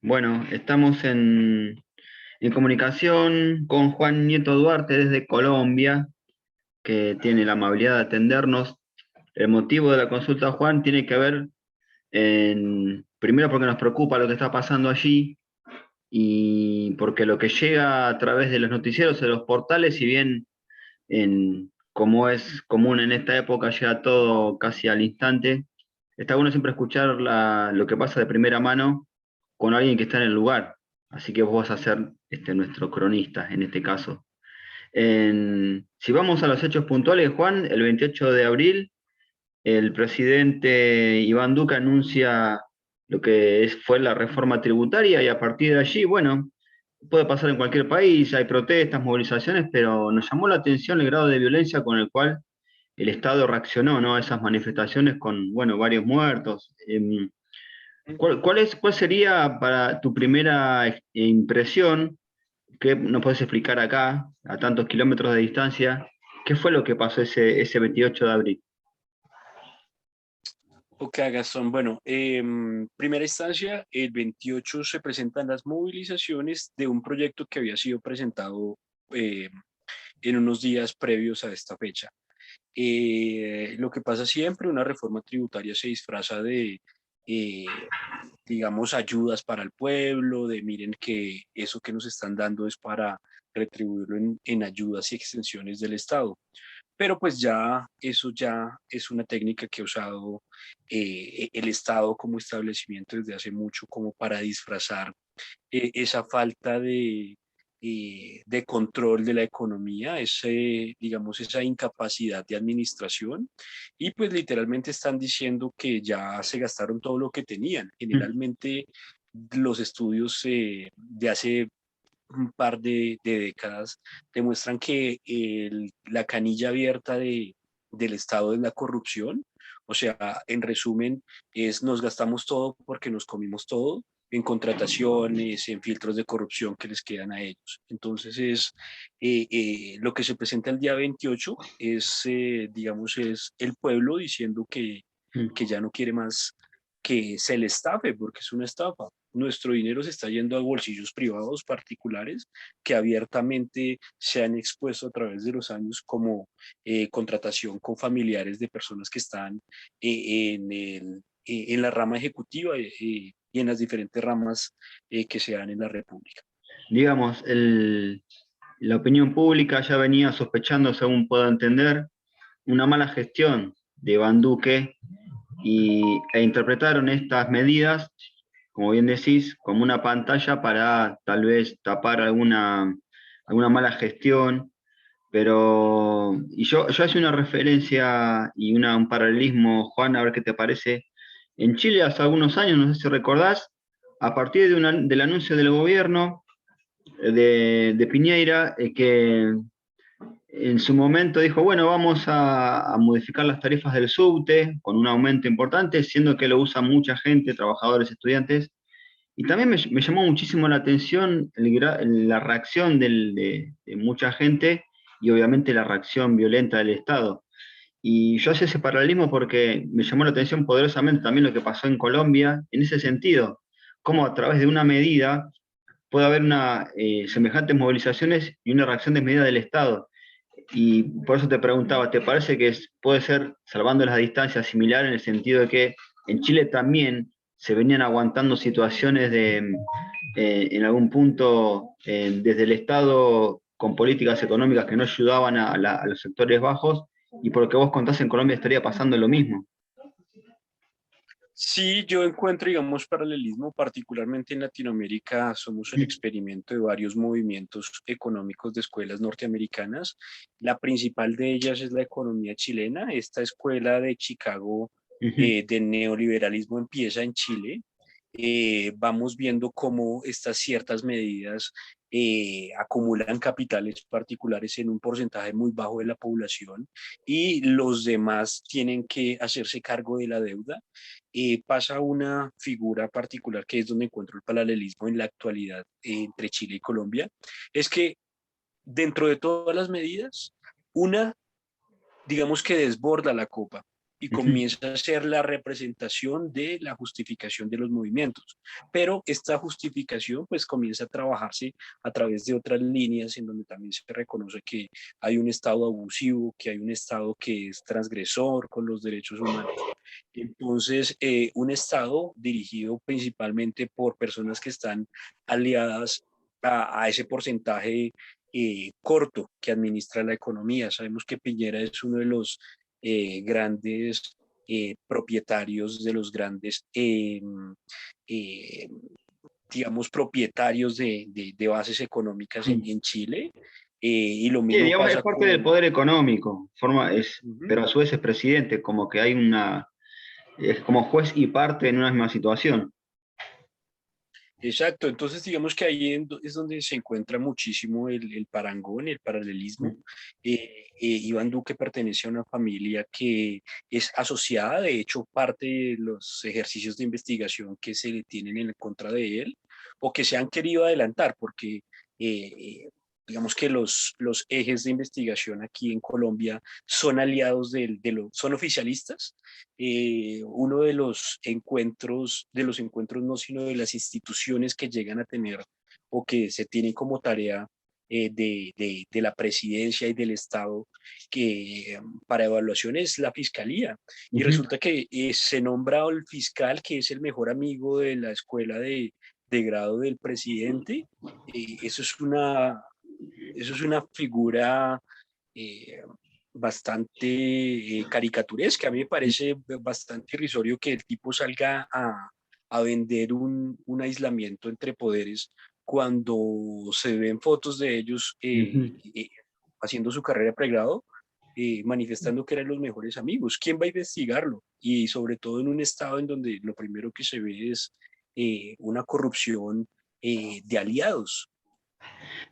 Bueno, estamos en comunicación con Juan Nieto Duarte desde Colombia, que tiene la amabilidad de atendernos. El motivo de la consulta, Juan, tiene que ver primero porque nos preocupa lo que está pasando allí y porque lo que llega a través de los noticieros, de los portales, si bien como es común en esta época, llega todo casi al instante, está bueno siempre escuchar lo que pasa de primera mano con alguien que está en el lugar. Así que vos vas a ser nuestro cronista en este caso. Si vamos a los hechos puntuales, Juan, el 28 de abril, el presidente Iván Duque anuncia lo que fue la reforma tributaria y a partir de allí, bueno, puede pasar en cualquier país, hay protestas, movilizaciones, pero nos llamó la atención el grado de violencia con el cual el Estado reaccionó, ¿no? A esas manifestaciones con, bueno, varios muertos. ¿Cuál sería para tu primera impresión? ¿Qué nos puedes explicar acá, a tantos kilómetros de distancia? ¿Qué fue lo que pasó ese 28 de abril? Ok, Gastón. Bueno, primera instancia, el 28 se presentan las movilizaciones de un proyecto que había sido presentado eh, en unos días previos a esta fecha. Lo que pasa siempre, una reforma tributaria se disfraza de, eh, digamos, ayudas para el pueblo, de miren que eso que nos están dando es para retribuirlo en ayudas y extensiones del Estado. Pero pues ya eso ya es una técnica que ha usado el Estado como establecimiento desde hace mucho como para disfrazar esa falta de control de la economía, digamos, esa incapacidad de administración, y pues literalmente están diciendo que ya se gastaron todo lo que tenían. Generalmente los estudios de hace un par de décadas demuestran que la canilla abierta del Estado es la corrupción. O sea, en resumen, nos gastamos todo porque nos comimos todo en contrataciones, en filtros de corrupción que les quedan a ellos. Entonces, lo que se presenta el día 28 digamos, es el pueblo diciendo que ya no quiere más que se le estafe, porque es una estafa. Nuestro dinero se está yendo a bolsillos privados particulares que abiertamente se han expuesto a través de los años como contratación con familiares de personas que están en la rama ejecutiva y en las diferentes ramas que se dan en la República. Digamos, la opinión pública ya venía sospechando, según puedo entender, una mala gestión de Iván Duque e interpretaron estas medidas, como bien decís, como una pantalla para tal vez tapar alguna mala gestión, pero y yo hacía una referencia y un paralelismo, Juan, a ver qué te parece. En Chile hace algunos años, no sé si recordás, a partir del anuncio del gobierno de Piñera, que en su momento dijo, bueno, vamos a modificar las tarifas del subte con un aumento importante, siendo que lo usa mucha gente, trabajadores, estudiantes. Y también me llamó muchísimo la atención la reacción de mucha gente y obviamente la reacción violenta del Estado. Y yo hacía ese paralelismo porque me llamó la atención poderosamente también lo que pasó en Colombia en ese sentido, cómo a través de una medida puede haber semejantes movilizaciones y una reacción desmedida del Estado. Y por eso te preguntaba, ¿te parece que puede ser, salvando las distancias, similar en el sentido de que en Chile también se venían aguantando situaciones en algún punto, desde el Estado con políticas económicas que no ayudaban a los sectores bajos, y por lo que vos contás en Colombia estaría pasando lo mismo? Sí, yo encuentro, digamos, paralelismo, particularmente en Latinoamérica, somos el experimento de varios movimientos económicos de escuelas norteamericanas. La principal de ellas es la economía chilena. Esta escuela de Chicago de neoliberalismo empieza en Chile. Vamos viendo cómo estas ciertas medidas acumulan capitales particulares en un porcentaje muy bajo de la población y los demás tienen que hacerse cargo de la deuda. Pasa una figura particular que es donde encuentro el paralelismo en la actualidad entre Chile y Colombia, es que dentro de todas las medidas, una, digamos que desborda la copa, y Ujú. comienza a ser la representación de la justificación de los movimientos. Pero esta justificación pues comienza a trabajarse a través de otras líneas en donde también se reconoce que hay un Estado abusivo, que hay un Estado que es transgresor con los derechos humanos. Entonces, un Estado dirigido principalmente por personas que están aliadas a ese porcentaje corto que administra la economía. Sabemos que Piñera es uno de los grandes propietarios de los grandes, eh, digamos, propietarios de bases económicas Sí, en Chile. Y lo sí, mismo digamos, es pasa parte del con... poder económico, Ujú. pero a su vez es presidente, como que hay es como juez y parte en una misma situación. Exacto, entonces digamos que ahí es donde se encuentra muchísimo el parangón, el paralelismo. Iván Duque pertenece a una familia que es asociada, de hecho, parte de los ejercicios de investigación que se le tienen en contra de él o que se han querido adelantar, porque digamos que los ejes de investigación aquí en Colombia son aliados son oficialistas. Uno de los encuentros no, sino de las instituciones que llegan a tener o que se tienen como tarea de la presidencia y del Estado que para evaluación es la fiscalía. Y Ujú. resulta que se nombra al fiscal que es el mejor amigo de la escuela de grado del presidente. Eso es eso es una figura eh, bastante caricaturesca. A mí me parece bastante irrisorio que el tipo salga a vender un aislamiento entre poderes cuando se ven fotos de ellos Ujú. haciendo su carrera de pregrado, manifestando que eran los mejores amigos. ¿Quién va a investigarlo? Y sobre todo en un estado en donde lo primero que se ve es una corrupción de aliados.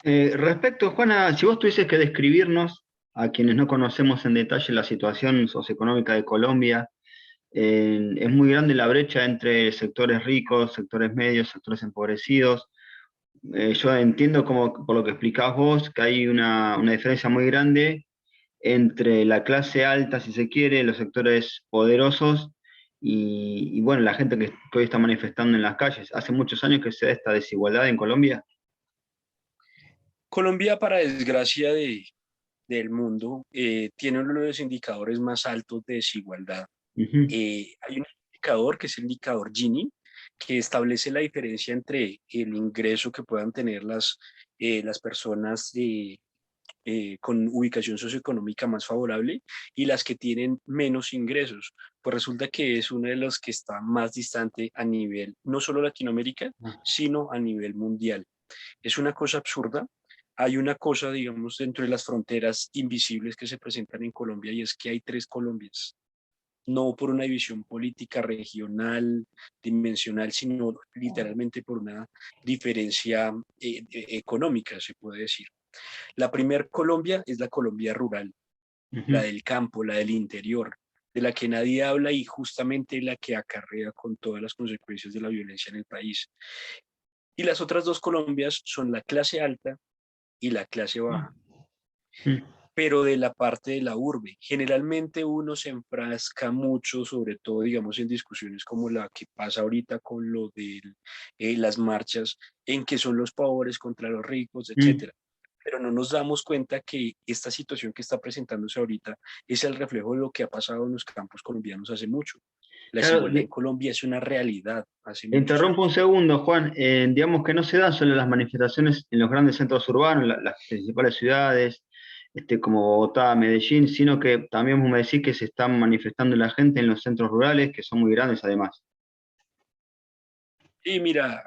Respecto, Juana, si vos tuvieses que describirnos a quienes no conocemos en detalle la situación socioeconómica de Colombia, es muy grande la brecha entre sectores ricos, sectores medios, sectores empobrecidos. Yo entiendo, como por lo que explicabas vos, que hay una diferencia muy grande entre la clase alta, si se quiere, los sectores poderosos bueno, la gente que hoy está manifestando en las calles. Hace muchos años que se da esta desigualdad en Colombia. Colombia, para desgracia del mundo, tiene uno de los indicadores más altos de desigualdad. Ujú, Hay un indicador que es el indicador Gini, que establece la diferencia entre el ingreso que puedan tener las personas con ubicación socioeconómica más favorable y las que tienen menos ingresos. Pues resulta que es uno de los que está más distante a nivel, no solo Latinoamérica, sino a nivel mundial. Es una cosa absurda. Hay una cosa, digamos, dentro de las fronteras invisibles que se presentan en Colombia y es que hay tres Colombias, no por una división política regional, dimensional, sino literalmente por una diferencia económica, se puede decir. La primer Colombia es la Colombia rural, la ujú. del campo, la del interior, de la que nadie habla y justamente la que acarrea con todas las consecuencias de la violencia en el país. Y las otras dos Colombias son la clase alta y la clase baja, Mm. pero de la parte de la urbe. Generalmente uno se enfrasca mucho, sobre todo, digamos, en discusiones como la que pasa ahorita con lo de las marchas, en que son los pobres contra los ricos, Mm. etcétera. Pero no nos damos cuenta que esta situación que está presentándose ahorita es el reflejo de lo que ha pasado en los campos colombianos hace mucho. La Claro, desigualdad en Colombia es una realidad hace te muchos interrumpo un años. segundo, Juan. Digamos que no se dan solo las manifestaciones en los grandes centros urbanos, las principales ciudades, como Bogotá, Medellín, sino que también vos me decís que se están manifestando la gente en los centros rurales, que son muy grandes además. Y mira,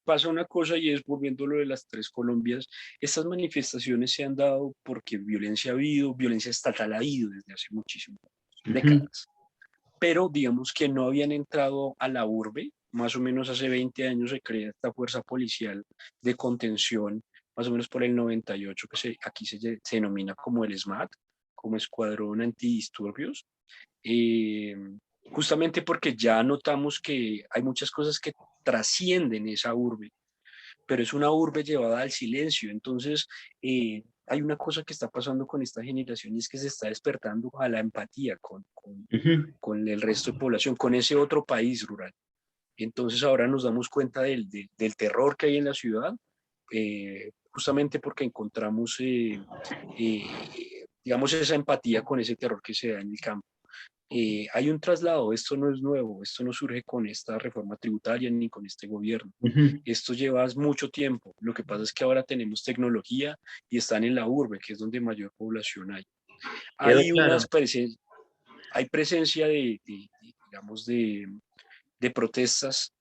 pasa una cosa y es volviendo a lo de las tres Colombias, estas manifestaciones se han dado porque violencia ha habido, violencia estatal ha habido desde hace muchísimas Ujú. décadas, pero digamos que no habían entrado a la urbe, más o menos hace 20 años se crea esta fuerza policial de contención, más o menos por el 98, aquí se denomina como el SMAT, como Escuadrón Antidisturbios, eh, justamente porque ya notamos que hay muchas cosas que trascienden esa urbe, pero es una urbe llevada al silencio. Entonces, hay una cosa que está pasando con esta generación y es que se está despertando a la empatía Ujú. con el resto de población, con ese otro país rural. Entonces ahora nos damos cuenta del terror que hay en la ciudad, justamente porque encontramos, digamos, esa empatía con ese terror que se da en el campo. Hay un traslado, esto no es nuevo, esto no surge con esta reforma tributaria ni con este gobierno. Ujú. Esto lleva mucho tiempo. Lo que pasa es que ahora tenemos tecnología y están en la urbe, que es donde mayor población hay. Quedó Hay claro. unas hay presencia digamos, de protestas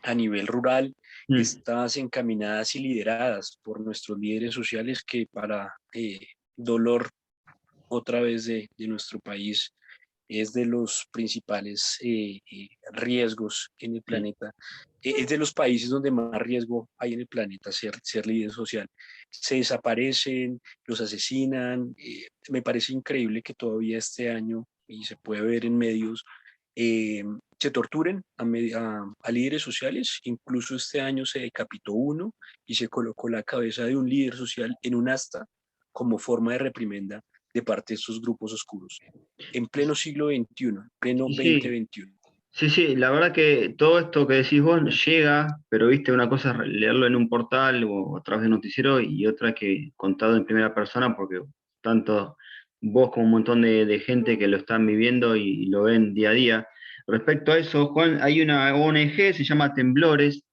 a nivel rural, Mm. estas encaminadas y lideradas por nuestros líderes sociales que para dolor otra vez de nuestro país es de los principales riesgos en el Sí. planeta. Es de los países donde más riesgo hay en el planeta ser líder social. Se desaparecen, los asesinan. Me parece increíble que todavía este año, y se puede ver en medios, se torturen a líderes sociales. Incluso este año se decapitó uno y se colocó la cabeza de un líder social en un asta como forma de reprimenda de parte de estos grupos oscuros en pleno siglo XXI, pleno Sí, sí. 2021. Sí, sí, la verdad que todo esto que decís vos llega, pero viste, una cosa es leerlo en un portal o a través de noticiero y otra que contado en primera persona, porque tanto vos como un montón de gente que lo están viviendo y lo ven día a día. Respecto a eso, Juan, hay una ONG, se llama Temblores,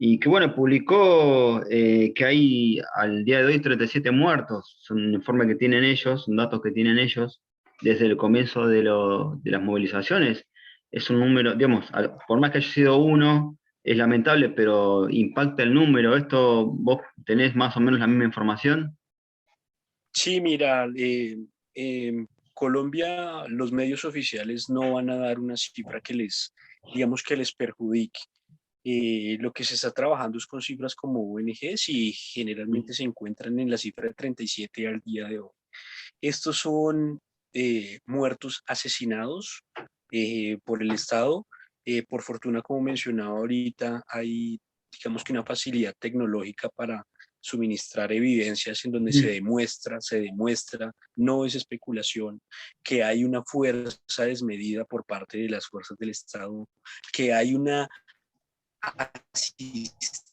y que bueno, publicó que hay al día de hoy 37 muertos, son un informe que tienen ellos, son datos que tienen ellos desde el comienzo de las movilizaciones. Es un número, digamos, por más que haya sido uno, es lamentable, pero impacta el número. ¿Esto vos tenés más o menos la misma información? Sí, mira, Colombia, los medios oficiales no van a dar una cifra que les, digamos, que les perjudique. Lo que se está trabajando es con cifras como ONGs y generalmente se encuentran en la cifra de 37 al día de hoy. Estos son muertos asesinados por el Estado. Por fortuna, como mencionaba ahorita, hay, digamos que una facilidad tecnológica para suministrar evidencias en donde Mm. se demuestra, no es especulación, que hay una fuerza desmedida por parte de las fuerzas del Estado, que hay una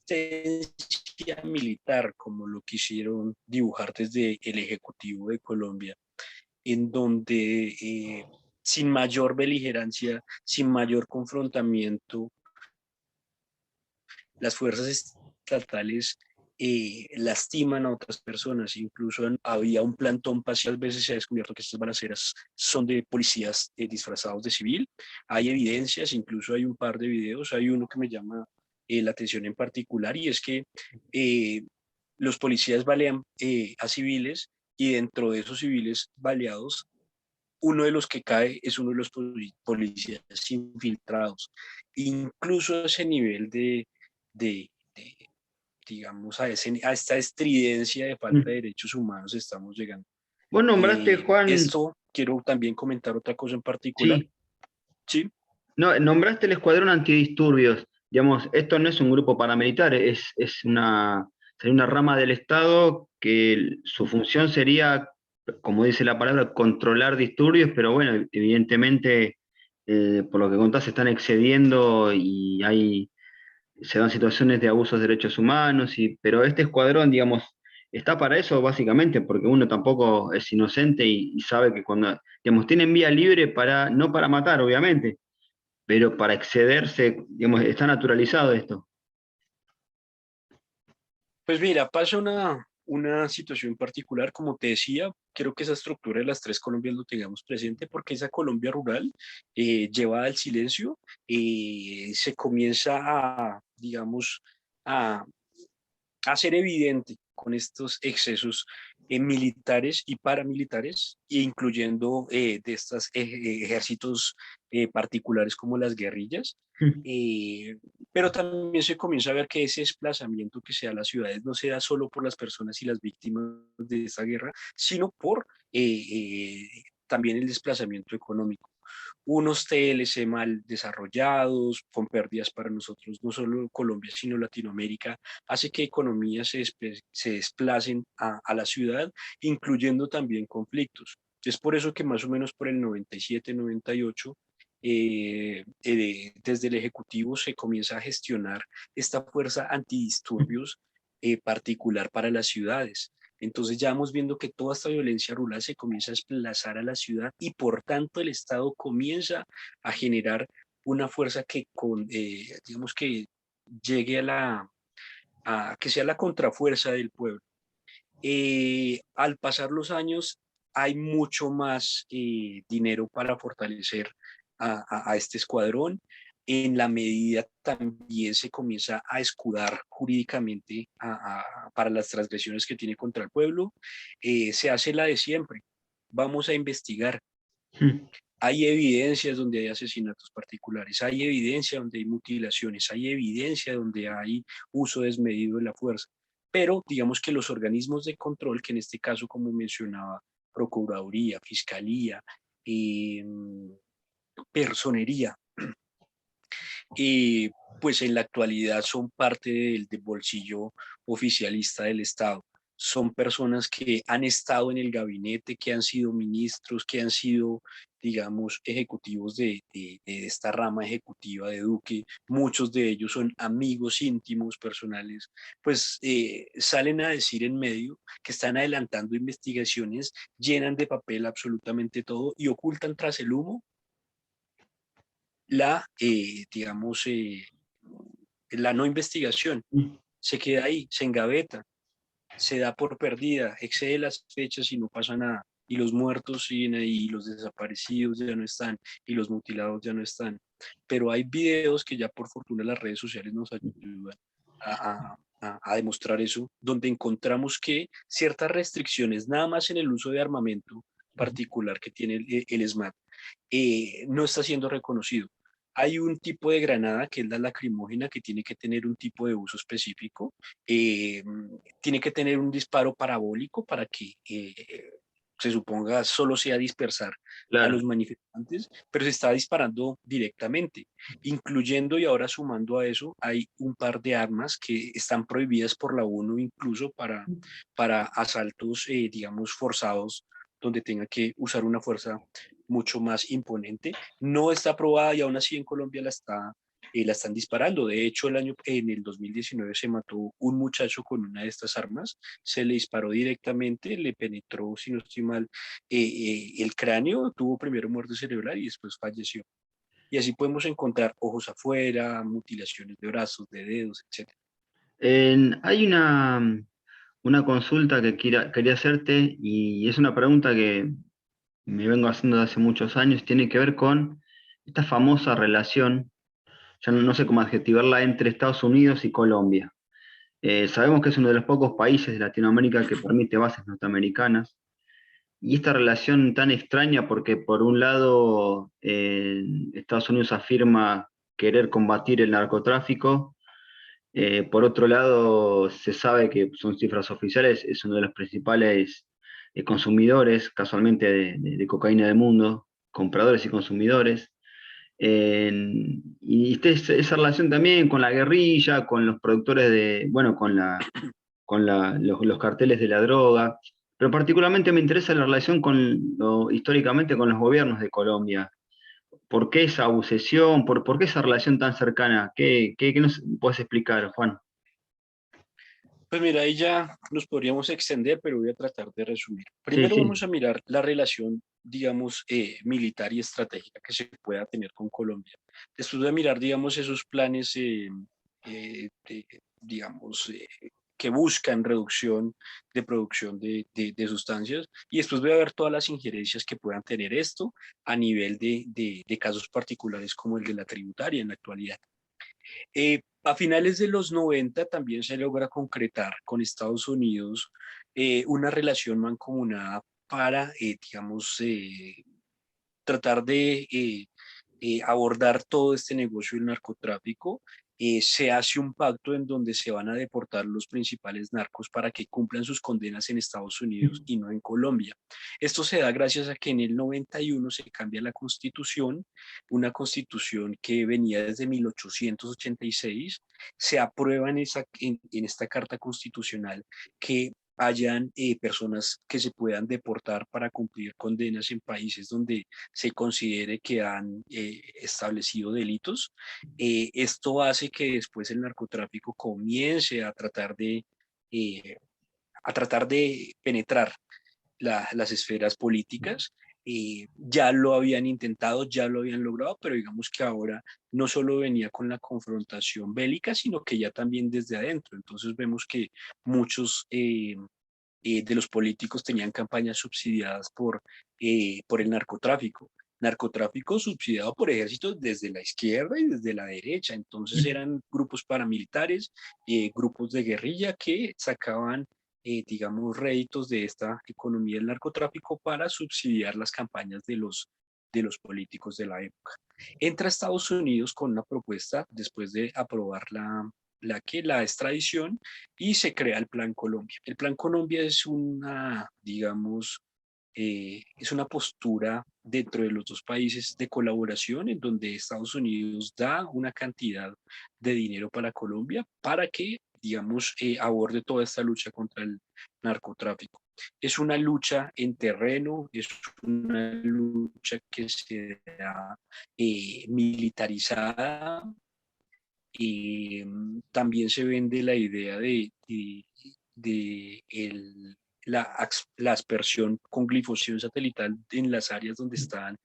asistencia militar, como lo quisieron dibujar desde el Ejecutivo de Colombia, en donde sin mayor beligerancia, sin mayor confrontamiento, las fuerzas estatales lastiman a otras personas. Incluso había un plantón parcial, veces se ha descubierto que estas balaceras son de policías disfrazados de civil. Hay evidencias, incluso hay un par de videos, hay uno que me llama la atención en particular y es que eh, los policías balean a civiles y dentro de esos civiles baleados uno de los que cae es uno de los policías infiltrados. Incluso a ese nivel de digamos, a esta estridencia de falta de Mm. derechos humanos estamos llegando. Vos nombraste, Juan, Esto quiero también comentar otra cosa en particular. sí, Sí, no, nombraste el Escuadrón Antidisturbios. Digamos, esto no es un grupo paramilitar, sería una rama del Estado que su función sería, como dice la palabra, controlar disturbios, pero bueno, evidentemente, por lo que contás, se están excediendo y se dan situaciones de abusos de derechos humanos, pero este escuadrón, digamos, está para eso básicamente, porque uno tampoco es inocente y sabe que cuando, digamos, tienen vía libre para, no para matar, obviamente, pero para excederse, digamos, está naturalizado esto. pues mira, pasa una situación particular, como te decía, quiero que esa estructura de las tres Colombias lo tengamos presente porque esa Colombia rural llevada al silencio se comienza a, digamos, a hacer evidente con estos excesos militares y paramilitares, e incluyendo de estos ejércitos particulares como las guerrillas. Eh, pero también se comienza a ver que ese desplazamiento que se da a las ciudades no se da solo por las personas y las víctimas de esta guerra, sino por también el desplazamiento económico. unos TLC mal desarrollados, con pérdidas para nosotros, no solo Colombia, sino Latinoamérica, hace que economías se desplacen a la ciudad, incluyendo también conflictos. Es por eso que más o menos por el 97, 98, desde el Ejecutivo se comienza a gestionar esta fuerza antidisturbios particular para las ciudades. Entonces ya vamos viendo que toda esta violencia rural se comienza a desplazar a la ciudad y por tanto el Estado comienza a generar una fuerza que digamos que llegue a que sea la contrafuerza del pueblo. Al pasar los años hay mucho más dinero para fortalecer a este escuadrón. En la medida también se comienza a escudar jurídicamente para las transgresiones que tiene contra el pueblo. Se hace la de siempre. Vamos a investigar. Hay evidencias donde hay asesinatos particulares, hay evidencia donde hay mutilaciones, hay evidencia donde hay uso desmedido de la fuerza. Pero digamos que los organismos de control, que en este caso, como mencionaba, Procuraduría, Fiscalía, eh, Personería, pues en la actualidad son parte del bolsillo oficialista del Estado. Son personas que han estado en el gabinete, que han sido ministros, que han sido, digamos, ejecutivos de esta rama ejecutiva de Duque. Muchos de ellos son amigos íntimos, personales, pues salen a decir en medio que están adelantando investigaciones, llenan de papel absolutamente todo y ocultan tras el humo digamos, la no investigación. Se queda ahí, se engaveta, se da por perdida, excede las fechas y no pasa nada. Y los muertos siguen ahí, y los desaparecidos ya no están, y los mutilados ya no están. Pero hay videos que ya por fortuna las redes sociales nos ayudan a demostrar eso, donde encontramos que ciertas restricciones, nada más en el uso de armamento particular que tiene el SMAT, no está siendo reconocido. Hay un tipo de granada que es la lacrimógena que tiene que tener un tipo de uso específico, eh, tiene que tener un disparo parabólico para que se suponga solo sea dispersar a Claro. los manifestantes, pero se está disparando directamente, incluyendo y ahora sumando a eso, hay un par de armas que están prohibidas por la ONU incluso para asaltos, digamos, forzados, donde tenga que usar una fuerza mucho más imponente. No está aprobada y aún así en Colombia la están disparando. De hecho, en el 2019 se mató un muchacho con una de estas armas, se le disparó directamente, le penetró, si no estoy mal, el cráneo, tuvo primero muerte cerebral y después falleció. Y así podemos encontrar ojos afuera, mutilaciones de brazos, de dedos, etc. Hay una consulta que quería hacerte y es una pregunta que me vengo haciendo desde hace muchos años, tiene que ver con esta famosa relación, ya no sé cómo adjetivarla, entre Estados Unidos y Colombia. Sabemos que es uno de los pocos países de Latinoamérica que permite bases norteamericanas, y esta relación tan extraña porque por un lado Estados Unidos afirma querer combatir el narcotráfico, por otro lado se sabe que son cifras oficiales, es uno de los principales consumidores casualmente de cocaína del mundo, compradores y consumidores. Y esa relación también con la guerrilla, con los productores bueno, los carteles de la droga, pero particularmente me interesa la relación históricamente con los gobiernos de Colombia. ¿Por qué esa obsesión? ¿Por qué esa relación tan cercana? ¿Qué nos puedes explicar, Juan? Pues mira, ahí ya nos podríamos extender, pero voy a tratar de resumir. Sí, Primero sí, vamos a mirar la relación, digamos, militar y estratégica que se pueda tener con Colombia. Después voy a mirar, digamos, esos planes, digamos, que buscan reducción de producción de sustancias. Y después voy a ver todas las injerencias que puedan tener esto a nivel de casos particulares como el de la tributaria en la actualidad. A finales de los 90 también se logra concretar con Estados Unidos una relación mancomunada para, digamos, tratar de abordar todo este negocio del narcotráfico, se hace un pacto en donde se van a deportar los principales narcos para que cumplan sus condenas en Estados Unidos y no en Colombia. Esto se da gracias a que en el 91 se cambia la constitución, una constitución que venía desde 1886, se aprueba en esta carta constitucional que hayan personas que se puedan deportar para cumplir condenas en países donde se considere que han establecido delitos. Esto hace que después el narcotráfico comience eh, a tratar de penetrar las esferas políticas. Ya lo habían intentado, ya lo habían logrado, pero digamos que ahora no solo venía con la confrontación bélica, sino que ya también desde adentro. Entonces vemos que muchos de los políticos tenían campañas subsidiadas por el narcotráfico. Narcotráfico subsidiado por ejércitos desde la izquierda y desde la derecha. Entonces eran grupos paramilitares, grupos de guerrilla que sacaban, digamos, réditos de esta economía del narcotráfico para subsidiar las campañas de los políticos de la época. Entra Estados Unidos con una propuesta después de aprobar la extradición y se crea el Plan Colombia. El Plan Colombia es una, digamos, es una postura dentro de los dos países de colaboración en donde Estados Unidos da una cantidad de dinero para Colombia para que, digamos, aborde toda esta lucha contra el narcotráfico. Es una lucha en terreno, es una lucha que se da militarizada, y también se vende la idea de la aspersión con glifosation satelital en las áreas donde están,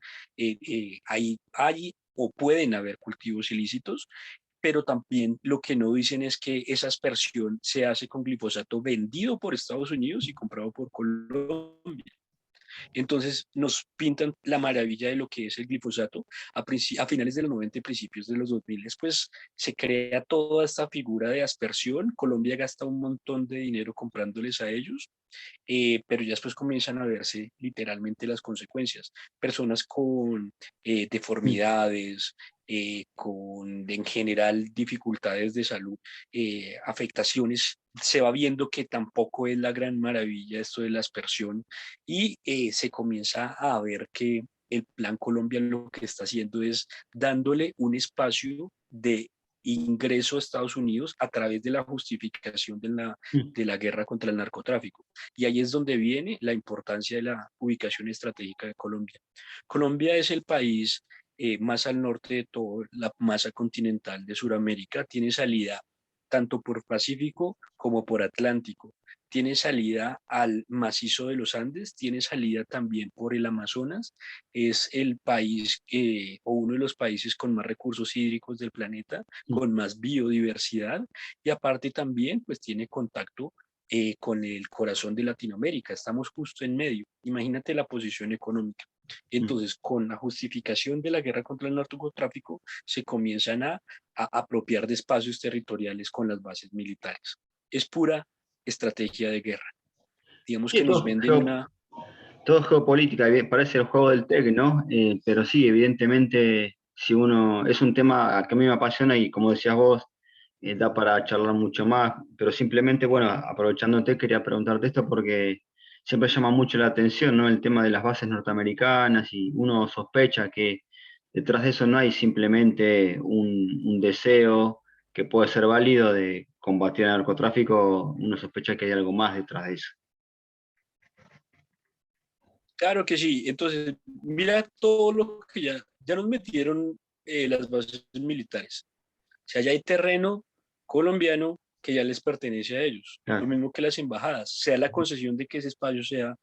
hay o pueden haber cultivos ilícitos, pero también lo que no dicen es que esa aspersión se hace con glifosato vendido por Estados Unidos y comprado por Colombia. Entonces nos pintan la maravilla de lo que es el glifosato. A finales de los 90 y principios de los 2000, pues se crea toda esta figura de aspersión. Colombia gasta un montón de dinero comprándoles a ellos, pero ya después comienzan a verse literalmente las consecuencias. Personas con deformidades, con en general dificultades de salud, afectaciones, se va viendo que tampoco es la gran maravilla esto de la aspersión y se comienza a ver que el Plan Colombia lo que está haciendo es dándole un espacio de ingreso a Estados Unidos a través de la justificación de la guerra contra el narcotráfico. Y ahí es donde viene la importancia de la ubicación estratégica de Colombia. Colombia es el país más al norte de toda la masa continental de Sudamérica, tiene salida tanto por Pacífico como por Atlántico. Tiene salida al macizo de los Andes, tiene salida también por el Amazonas, es el país o uno de los países con más recursos hídricos del planeta, con más biodiversidad y aparte también pues tiene contacto con el corazón de Latinoamérica, estamos justo en medio, imagínate la posición económica. Entonces, con la justificación de la guerra contra el narcotráfico, se comienzan a apropiar de espacios territoriales con las bases militares. Es pura estrategia de guerra. Digamos Sí, que nos venden una... todo es geopolítica, parece el juego del TEC, ¿no? Pero sí, evidentemente, si uno, es un tema que a mí me apasiona y como decías vos, da para charlar mucho más, pero simplemente, bueno, aprovechándote, quería preguntarte esto porque siempre llama mucho la atención, ¿no? El tema de las bases norteamericanas y uno sospecha que detrás de eso no hay simplemente un deseo que puede ser válido de combatir el narcotráfico, uno sospecha que hay algo más detrás de eso. Claro que sí. Entonces, mira todo lo que ya nos metieron las bases militares. O sea, ya hay terreno colombiano que ya les pertenece a ellos. Lo Claro. mismo que las embajadas, sea la concesión de que ese espacio sea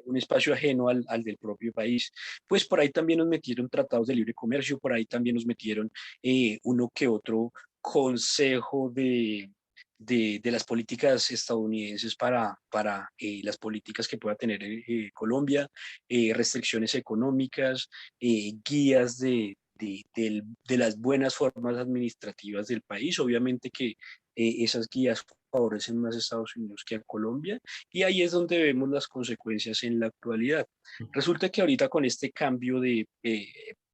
un espacio ajeno al del propio país. Pues por ahí también nos metieron tratados de libre comercio, por ahí también nos metieron uno que otro consejo de las políticas estadounidenses para las políticas que pueda tener Colombia, restricciones económicas, guías de las buenas formas administrativas del país. Obviamente que esas guías favorecen más a Estados Unidos que a Colombia y ahí es donde vemos las consecuencias en la actualidad. Resulta que ahorita con este cambio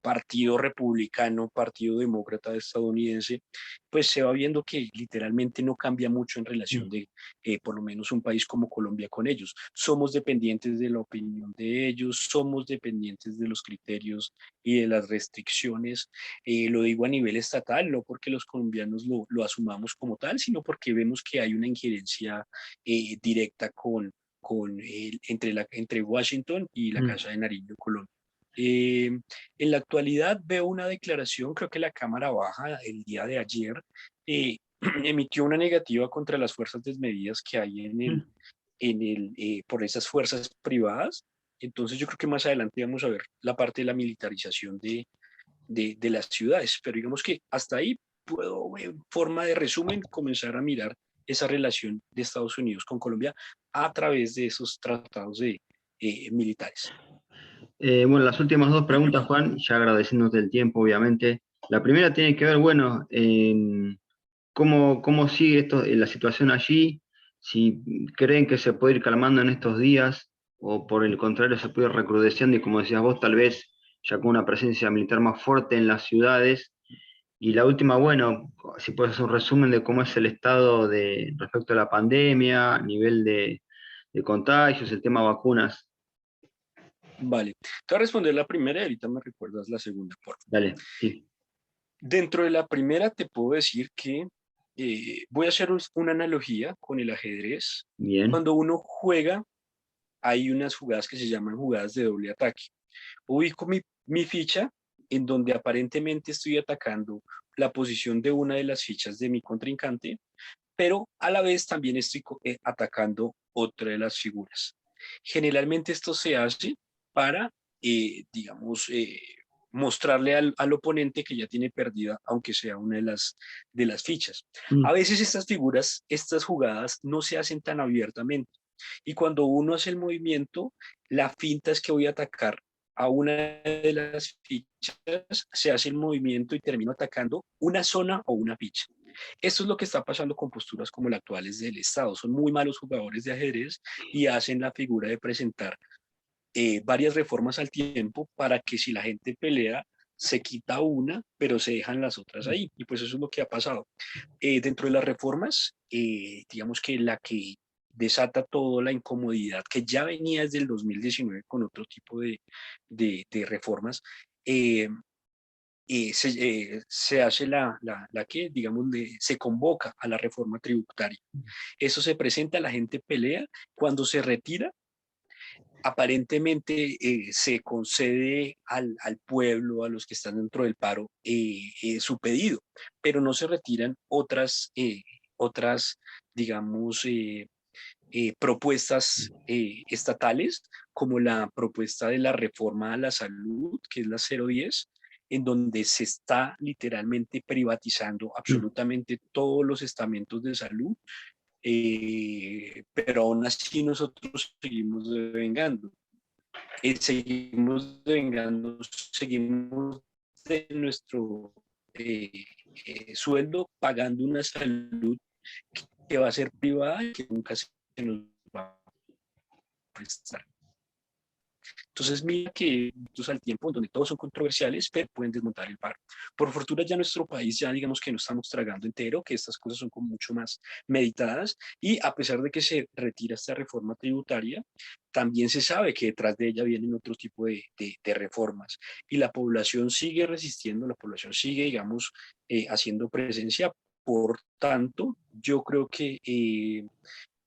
Partido Republicano, Partido Demócrata estadounidense, pues se va viendo que literalmente no cambia mucho en relación de, por lo menos un país como Colombia con ellos. Somos dependientes de la opinión de ellos, somos dependientes de los criterios y de las restricciones. Lo digo a nivel estatal, no porque los colombianos lo asumamos como tal, sino porque vemos que hay una injerencia directa entre Washington y la Mm. Casa de Nariño en Colombia. En la actualidad veo una declaración, creo que la Cámara Baja el día de ayer emitió una negativa contra las fuerzas desmedidas que hay Mm. por esas fuerzas privadas. Entonces yo creo que más adelante vamos a ver la parte de la militarización de las ciudades, pero digamos que hasta ahí puedo, en forma de resumen, comenzar a mirar esa relación de Estados Unidos con Colombia a través de esos tratados militares. Bueno, las últimas dos preguntas, Juan, ya agradeciéndote el tiempo, obviamente. La primera tiene que ver, bueno, en cómo sigue esto, la situación allí, si creen que se puede ir calmando en estos días, o por el contrario se puede ir recrudeciendo, y como decías vos, tal vez ya con una presencia militar más fuerte en las ciudades. Y la última, bueno, si puedes hacer un resumen de cómo es el estado respecto a la pandemia, nivel de contagios, el tema vacunas. Vale, te voy a responder la primera y ahorita me recuerdas la segunda, por favor. Dale, sí, Dentro de la primera te puedo decir que voy a hacer una analogía con el ajedrez. bien. Cuando uno juega, hay unas jugadas que se llaman jugadas de doble ataque. Ubico mi ficha en donde aparentemente estoy atacando la posición de una de las fichas de mi contrincante, pero a la vez también estoy atacando otra de las figuras. Generalmente esto se hace para, digamos, mostrarle al oponente que ya tiene perdida, aunque sea una de las fichas. A Mm. veces estas figuras, estas jugadas no se hacen tan abiertamente. Y cuando uno hace el movimiento, la finta es que voy a atacar a una de las fichas, se hace el movimiento y termino atacando una zona o una ficha. Esto es lo que está pasando con posturas como las actuales del Estado. Son muy malos jugadores de ajedrez y hacen la figura de presentar varias reformas al tiempo para que si la gente pelea, se quita una, pero se dejan las otras ahí. Y pues eso es lo que ha pasado. Dentro de las reformas, digamos que la que desata toda la incomodidad que ya venía desde el 2019 con otro tipo de reformas, eh, se hace la que, digamos, se convoca a la reforma tributaria. Eso se presenta, la gente pelea, cuando se retira, aparentemente se concede al pueblo, a los que están dentro del paro, su pedido, pero no se retiran otras digamos, propuestas estatales, como la propuesta de la reforma a la salud, que es la 010, en donde se está literalmente privatizando Mm. absolutamente todos los estamentos de salud, pero aún así nosotros seguimos devengando. Seguimos de nuestro eh, sueldo pagando una salud que va a ser privada y que nunca se nos va a prestar. Entonces, mira que estos al tiempo en donde todos son controversiales, pero pueden desmontar el paro. Por fortuna ya nuestro país, ya digamos que no estamos tragando entero, que estas cosas son como mucho más meditadas, y a pesar de que se retira esta reforma tributaria, también se sabe que detrás de ella vienen otro tipo de reformas, y la población sigue resistiendo, la población sigue, digamos, haciendo presencia. Por tanto, yo creo que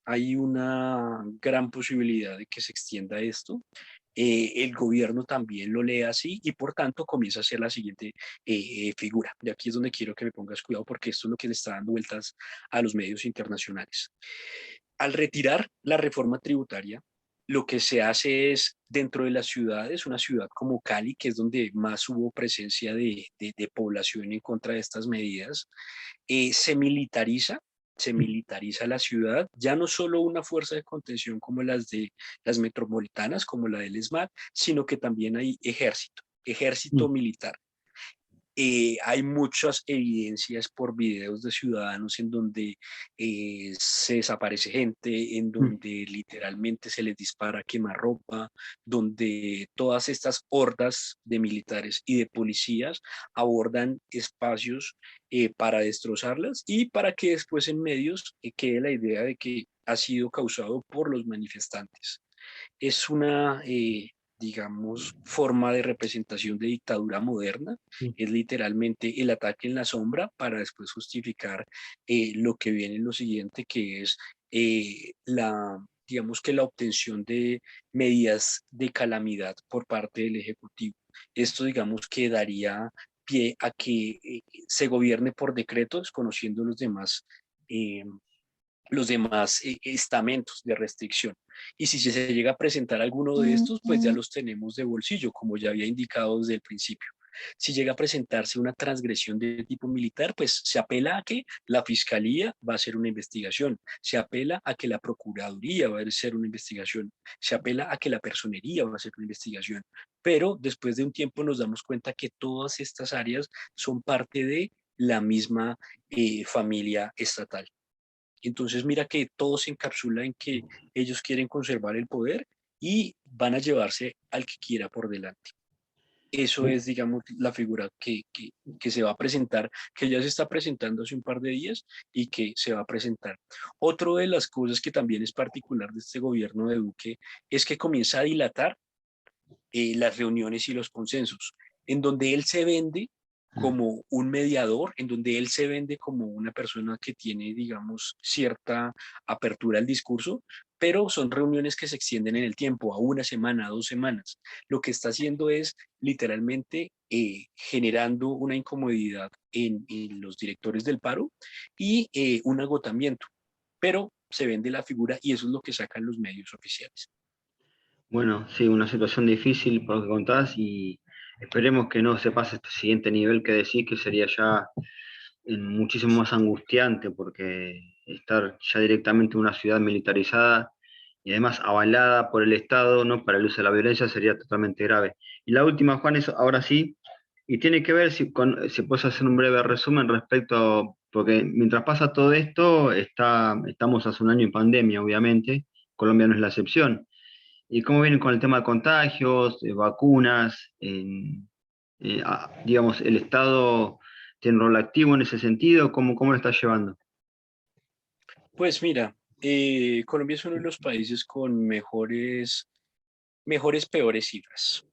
hay una gran posibilidad de que se extienda esto. El gobierno también lo lee así y por tanto comienza a ser la siguiente figura. Y aquí es donde quiero que me pongas cuidado porque esto es lo que le está dando vueltas a los medios internacionales. Al retirar la reforma tributaria, lo que se hace es dentro de las ciudades, una ciudad como Cali, que es donde más hubo presencia de población en contra de estas medidas, se militariza, se militariza la ciudad, ya no solo una fuerza de contención como las de las metropolitanas, como la del ESMAD, sino que también hay ejército Mm. militar. Hay muchas evidencias por videos de ciudadanos en donde se desaparece gente, en Mm. donde literalmente se les dispara quemarropa, donde todas estas hordas de militares y de policías abordan espacios para destrozarlas y para que después en medios quede la idea de que ha sido causado por los manifestantes. Es una, digamos, forma de representación de dictadura moderna. Mm. Es literalmente el ataque en la sombra para después justificar lo que viene en lo siguiente, que es digamos que la obtención de medidas de calamidad por parte del Ejecutivo. Esto, digamos, que daría pie a que se gobierne por decreto, desconociendo eh, los demás estamentos de restricción. Y si se llega a presentar alguno de estos, pues ya los tenemos de bolsillo, como ya había indicado desde el principio. Si llega a presentarse una transgresión de tipo militar, pues se apela a que la Fiscalía va a hacer una investigación, se apela a que la Procuraduría va a hacer una investigación, se apela a que la Personería va a hacer una investigación. Pero después de un tiempo nos damos cuenta que todas estas áreas son parte de la misma familia estatal. Entonces mira que todo se encapsula en que ellos quieren conservar el poder y van a llevarse al que quiera por delante. Eso es, digamos, la figura que se va a presentar, que ya se está presentando hace un par de días y que se va a presentar. Otro de las cosas que también es particular de este gobierno de Duque es que comienza a dilatar las reuniones y los consensos, en donde él se vende como un mediador, en donde él se vende como una persona que tiene, digamos, cierta apertura al discurso, pero son reuniones que se extienden en el tiempo, a una semana, a 2 semanas. Lo que está haciendo es literalmente generando una incomodidad en los directores del paro y un agotamiento, pero se vende la figura y eso es lo que sacan los medios oficiales. Bueno, sí, una situación difícil por lo que contás y esperemos que no se pase este siguiente nivel que decís, que sería ya muchísimo más angustiante porque estar ya directamente en una ciudad militarizada y además avalada por el Estado, ¿no? Para el uso de la violencia sería totalmente grave. Y la última, Juan, es ahora sí, y tiene que ver si puedes hacer un breve resumen respecto, porque mientras pasa todo esto, estamos hace un año en pandemia, obviamente, Colombia no es la excepción. ¿Y cómo vienen con el tema de contagios, de vacunas? Digamos, ¿el Estado tiene un rol activo en ese sentido? ¿Cómo lo está llevando? Pues mira, Colombia es uno de los países con peores cifras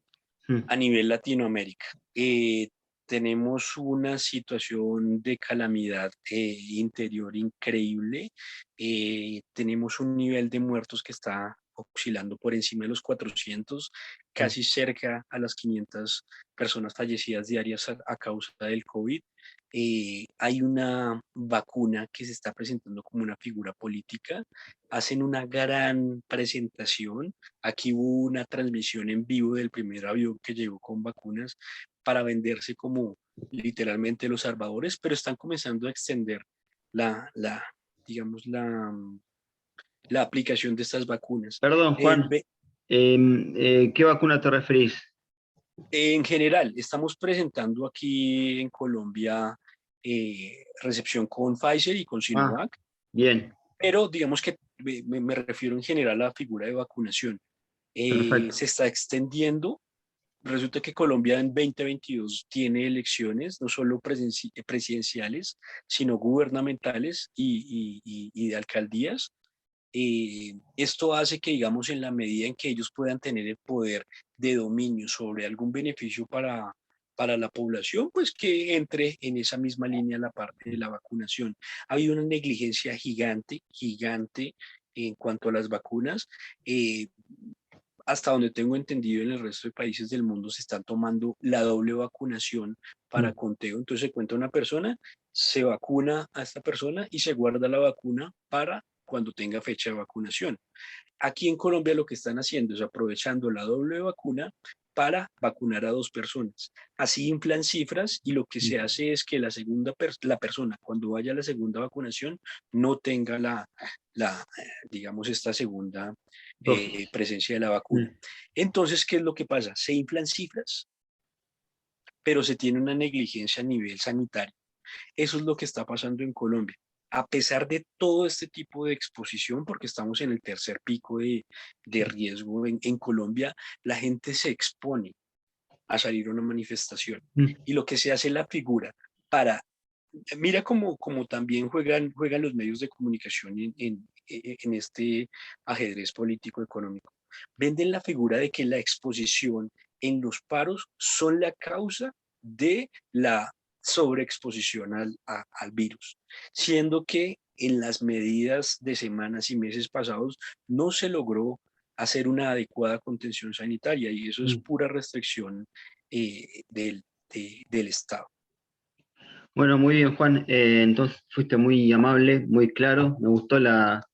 Mm. a nivel Latinoamérica. Tenemos una situación de calamidad interior increíble. Tenemos un nivel de muertos que está oscilando por encima de los 400, Mm. casi cerca a las 500 personas fallecidas diarias a causa del COVID. Hay una vacuna que se está presentando como una figura política. Hacen una gran presentación. Aquí hubo una transmisión en vivo del primer avión que llegó con vacunas para venderse como literalmente los salvadores, pero están comenzando a extender la, la digamos, la aplicación de estas vacunas. Perdón, Juan, ¿qué vacuna te referís? En general, estamos presentando aquí en Colombia recepción con Pfizer y con Ah, Sinovac, bien, pero digamos que me refiero en general a la figura de vacunación. perfecto. Se está extendiendo. Resulta que Colombia en 2022 tiene elecciones, no solo presidenciales, sino gubernamentales y de alcaldías. Esto hace que, digamos, en la medida en que ellos puedan tener el poder de dominio sobre algún beneficio para la población, pues que entre en esa misma línea la parte de la vacunación. Ha habido una negligencia gigante, gigante en cuanto a las vacunas. Hasta donde tengo entendido, en el resto de países del mundo se están tomando la doble vacunación para Mm. conteo. Entonces se cuenta una persona, se vacuna a esta persona y se guarda la vacuna para cuando tenga fecha de vacunación. Aquí en Colombia lo que están haciendo es aprovechando la doble vacuna para vacunar a 2 personas. Así inflan cifras y lo que se Mm. hace es que la persona cuando vaya a la segunda vacunación no tenga digamos, esta segunda Dosis. presencia de la vacuna. Mm. Entonces, ¿qué es lo que pasa? Se inflan cifras, pero se tiene una negligencia a nivel sanitario. Eso es lo que está pasando en Colombia. A pesar de todo este tipo de exposición, porque estamos en el tercer pico de riesgo en Colombia, la gente se expone a salir a una manifestación. Mm. Y lo que se hace la figura para, mira como también juegan los medios de comunicación en este ajedrez político económico. Venden la figura de que la exposición en los paros son la causa de la sobreexposición al virus, siendo que en las medidas de semanas y meses pasados no se logró hacer una adecuada contención sanitaria y eso es Mm. pura restricción del Estado. Bueno, muy bien, Juan. Entonces fuiste muy amable, muy claro. Me gustó la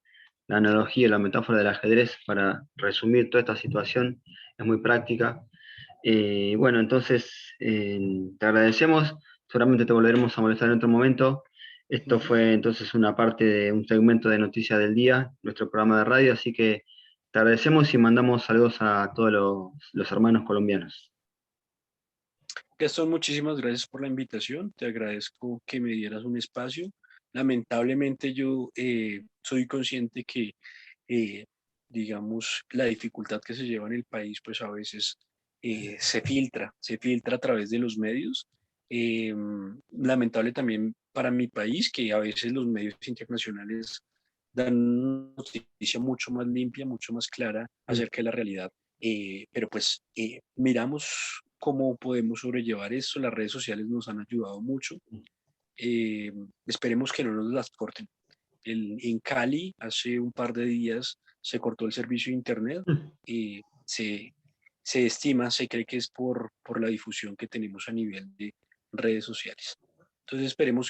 analogía, la metáfora del ajedrez para resumir toda esta situación. Es muy práctica. Bueno, entonces te agradecemos. Seguramente te volveremos a molestar en otro momento. Esto fue entonces una parte de un segmento de Noticias del Día, nuestro programa de radio, así que te agradecemos y mandamos saludos a todos los hermanos colombianos. Gastón, muchísimas gracias por la invitación. Te agradezco que me dieras un espacio. Lamentablemente yo soy consciente que, eh, digamos, la dificultad que se lleva en el país, pues a veces se filtra a través de los medios. Lamentable también para mi país que a veces los medios internacionales dan una noticia mucho más limpia, mucho más clara Mm. acerca de la realidad. Pero pues miramos cómo podemos sobrellevar esto. Las redes sociales nos han ayudado mucho. Eh, Esperemos que no nos las corten. En Cali, hace un par de días, se cortó el servicio de Internet. Eh, se, Se estima, se cree que es por la difusión que tenemos a nivel de redes sociales. Entonces esperemos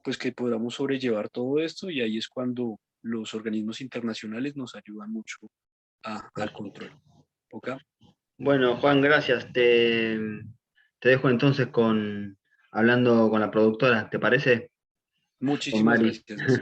pues, que podamos sobrellevar todo esto y ahí es cuando los organismos internacionales nos ayudan mucho al control. ¿Ok? Bueno, Juan, gracias. Te dejo entonces hablando con la productora, ¿te parece? Con Muchísimas Mari. gracias.